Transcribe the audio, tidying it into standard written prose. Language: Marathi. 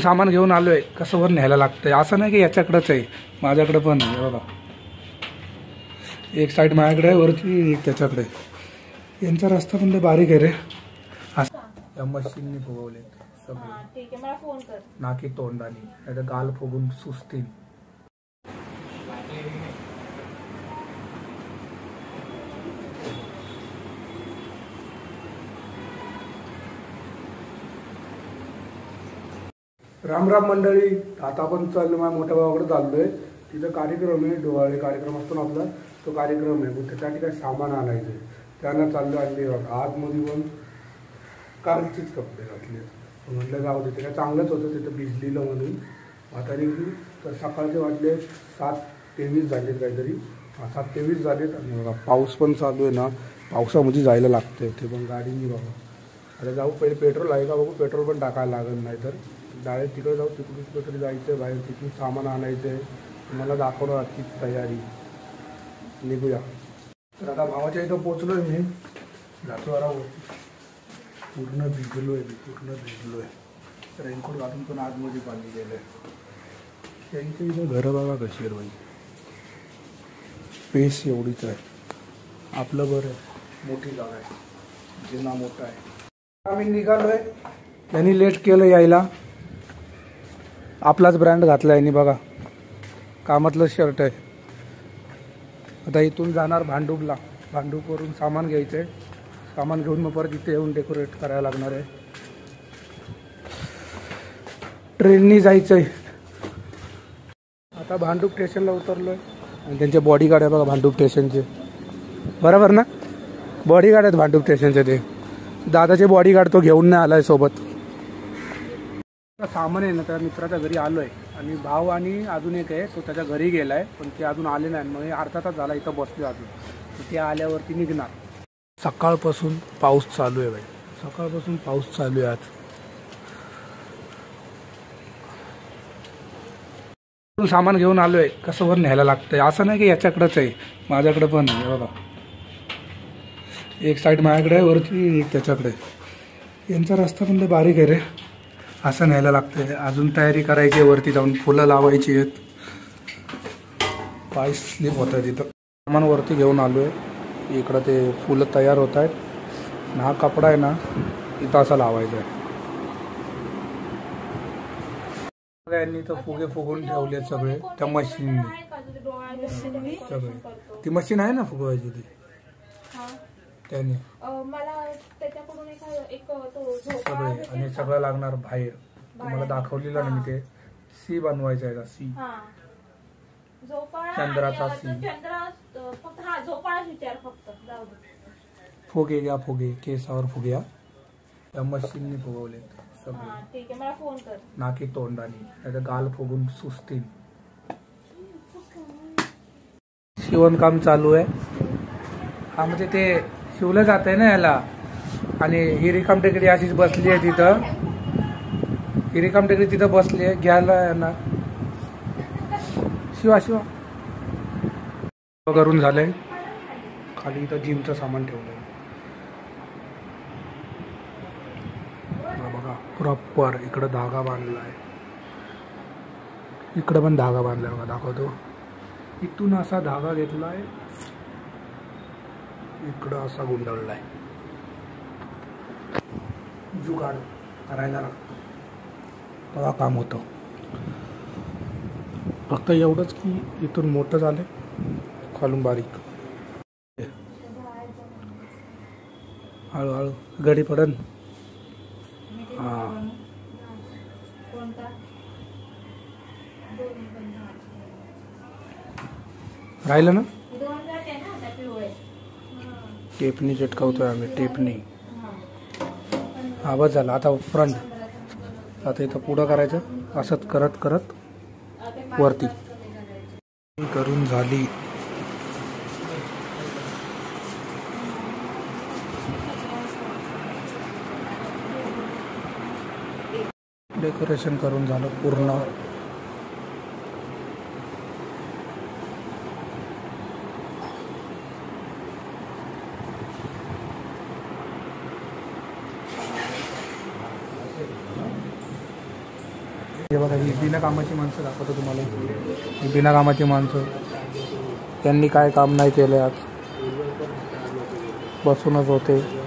सामान घेऊन आलोय, कसं वर न्यायला लागतंय. असं नाही की याच्याकडेच आहे, माझ्याकडे पण आहे बघा. एक साईड माझ्याकडे आहे वरती, एक त्याच्याकडे. यांचा रस्ता पण लय बारीक आहे रे. या मशीनने फुगवले सगळे, नाकी तोंडाने, नाही गाल फुगून सुस्तील. राम राम मंडळी. आता आपण चाललो माझ्या मोठ्या भावाकडे चाललोय. तिथं कार्यक्रम आहे, डोहाळे कार्यक्रम असतो ना आपला, तो कार्यक्रम आहे. मग त्यासाठी काय सामान आणायचं, त्यांना चाललो. आणले आतमध्ये पण कालचीच कपडे घातले. म्हटलं जाऊ दे, ते काय चांगलंच होतं तिथं भिजलेलं म्हणून. आता तर सकाळचे वाजले 7:23 झालेत काहीतरी, 7:23 झालेत. आणि बघा पाऊस पण चालू आहे ना, पावसामध्ये जायला लागतं ते पण गाडीनी. बघा आता जाऊ, पहिले पेट्रोल आहे का बघू, पेट्रोल पण टाकायला लागत नाही तर डायरेक्ट तिकडे जाऊ. तिकडून कुठेतरी जायचं बाहेर, तिथून सामान आणायचं आहे. मला दाखवणार आजची तयारी. निघूया. तर आता भावाच्या इथं पोचलो आहे मी. जातो जरा, पूर्ण भिजलो आहे. रेनकोट घालून पण आतमध्ये पाणी गेलं आहे. त्यांच्या इथं घरं बघा कशी आहे बाई, स्पेस एवढीच आहे. आपलं बरं आहे, मोठी जागा आहे, जिना मोठा आहे. आम्ही निघालो आहे. त्यांनी लेट केलं यायला. आपलाच ब्रँड घातला आहे बघा, कामातलं शर्ट आहे. आता इथून जाणार भांडूपला. भांडूपवरून सामान घ्यायचं आहे. सामान घेऊन मग परत इथे येऊन डेकोरेट करायला लागणार आहे. ट्रेननी जायचं आहे. आता भांडूप स्टेशनला उतरलो आहे. आणि त्यांचे बॉडीगार्ड आहे बघा भांडूप स्टेशनचे, बरोबर ना, बॉडीगार्ड आहेत भांडूप स्टेशनचे. ते दादाचे बॉडीगार्ड तो घेऊन नाही आलाय सोबत. सामान आहे ना, त्या मित्राच्या घरी आलो आहे. आणि भाव आणि अजून एक आहे, तो त्याच्या घरी गेला आहे, पण ते अजून आले नाही. मग अर्धा तास झाला इथं बसले अजून. ते आल्यावरती निघणार. सकाळपासून पाऊस चालू आहे बाई, सकाळपासून पाऊस चालू आहे. आज सामान घेऊन आलोय, कसं वर न्यायला लागतंय. असं नाही की याच्याकडेच आहे, माझ्याकडे पण आहे बघा. एक साईड माझ्याकडे आहे वरती, एक त्याच्याकडे. यांचा रस्ता पण लय बारीक आहे रे, असं न्यायला लागतंय. अजून तयारी करायची आहे, वरती जाऊन फुलं लावायची आहेत. पाय स्लिप होत आहे तिथं. सामान वरती घेऊन आलोय. इकडं ते फुलं तयार होत आहेत. हा कपडा आहे ना, इथं असा लावायचा आहे. यांनी तर फुगे फुगून ठेवले सगळे त्या मशीनने. सगळे ती मशीन आहे ना फुगवायची, ती त्याने सगळे. आणि सगळं लागणार बाहेर. तुम्हाला दाखवलेलं ना मी, ते सी बनवायचं आहे का, सी चंद्राचा सी. फुगे घ्या, फुगे केसावर फुग्या त्या मशीनने फुगवले सगळे, नाकी तोंडाने, नाही गाल फुगून सुस्तील. शिवणकाम चालू आहे. हा म्हणजे ते शिवलं जात आहे ना याला. आणि ही रिकाम टेकडी अशीच बसली आहे तिथं. ही रिकाम टेकडी तिथं बसली आहे, घ्यायला येणार. शिवा करून झालंय. खाली इथं जिमचं सामान ठेवलंय बघा. प्रॉपर इकडं धागा बांधला आहे, इकडं पण धागा बांधलाय बघा, दाखवतो. इथून असा धागा घेतलाय, इकडं असा गुंडळलाय. जुगाड करायला लागतो तेव्हा काम होतं. फक्त एवढंच की इथून मोठं झालं, खालून बारीक. हळूहळू गडी पडन. हां राहिलं ना, टेपनी चिटकवतोय आम्ही, टेपनी. आवाज झाला. आता फ्रंट, आता इथं पुढं करायचं. असंच करत करत वरती करून झाली. डेकोरेशन करून झालं पूर्ण. हे बघा ही बिना कामाची माणसं दाखवतो तुम्हाला. ही बिना कामाची माणसं, त्यांनी काय काम नाही केलं आज, बसूनच होते.